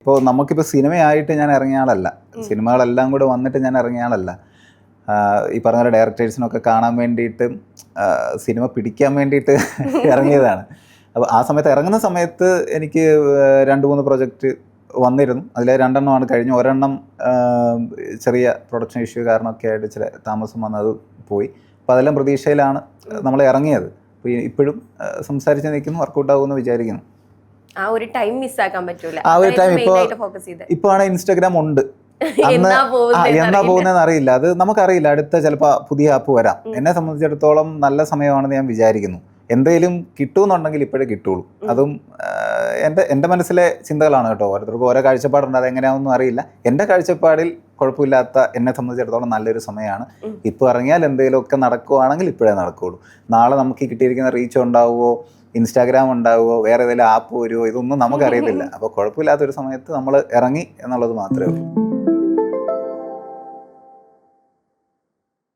ഇപ്പോൾ നമുക്കിപ്പോൾ സിനിമയായിട്ട് ഞാൻ ഇറങ്ങിയ ആളല്ല, സിനിമകളെല്ലാം കൂടെ വന്നിട്ട് ഞാൻ ഇറങ്ങിയ ആളല്ല. ഈ പറഞ്ഞ പോലെ ഡയറക്ടേഴ്സിനൊക്കെ കാണാൻ വേണ്ടിയിട്ട് സിനിമ പിടിക്കാൻ വേണ്ടിയിട്ട് ഇറങ്ങിയതാണ്. അപ്പോൾ ആ സമയത്ത് ഇറങ്ങുന്ന സമയത്ത് എനിക്ക് 2-3 പ്രൊജക്റ്റ് വന്നിരുന്നു. അതിലെ 2 കഴിഞ്ഞു. ഒരെണ്ണം ചെറിയ പ്രൊഡക്ഷൻ ഇഷ്യൂ കാരണമൊക്കെ ആയിട്ട് ചില താമസം വന്നത് പോയി. അപ്പോൾ അതെല്ലാം പ്രതീക്ഷയിലാണ് നമ്മൾ ഇറങ്ങിയത്. അപ്പോൾ ഇപ്പോഴും സംസാരിച്ച് നിൽക്കുന്നു, വർക്കൗട്ട് ആകുമെന്ന് വിചാരിക്കുന്നു. ആ ഒരു ടൈം മിസ്സാക്കാൻ പറ്റൂല. ആ ഒരു ടൈം ഇപ്പൊ ആണ് ഇൻസ്റ്റാഗ്രാം ഉണ്ട്, എന്നാ പോകുന്നതെന്ന് അറിയില്ല. അത് നമുക്കറിയില്ല, അടുത്ത ചിലപ്പോൾ പുതിയ ആപ്പ് വരാം. എന്നെ സംബന്ധിച്ചിടത്തോളം നല്ല സമയമാണെന്ന് ഞാൻ വിചാരിക്കുന്നു. എന്തെങ്കിലും കിട്ടുമെന്നുണ്ടെങ്കിൽ ഇപ്പോഴേ കിട്ടുള്ളൂ. അതും എൻ്റെ മനസ്സിലെ ചിന്തകളാണ് കേട്ടോ. ഓരോരുത്തർക്കും ഓരോ കാഴ്ചപ്പാടുണ്ട്, അതെങ്ങനെയാണെന്നും അറിയില്ല. എൻ്റെ കാഴ്ചപ്പാടിൽ കുഴപ്പമില്ലാത്ത, എന്നെ സംബന്ധിച്ചിടത്തോളം നല്ലൊരു സമയമാണ്. ഇപ്പോൾ ഇറങ്ങിയാൽ എന്തെങ്കിലുമൊക്കെ നടക്കുവാണെങ്കിൽ ഇപ്പോഴേ നടക്കുകയുള്ളൂ. നാളെ നമുക്ക് കിട്ടിയിരിക്കുന്ന റീച്ച് ഉണ്ടാവുമോ, ഇൻസ്റ്റാഗ്രാം ഉണ്ടാവുമോ, വേറെ ഏതെങ്കിലും ആപ്പ് വരുമോ, ഇതൊന്നും നമുക്കറിയത്തില്ല. അപ്പോൾ കുഴപ്പമില്ലാത്തൊരു സമയത്ത് നമ്മൾ ഇറങ്ങി എന്നുള്ളത് മാത്രമേ ഉള്ളൂ.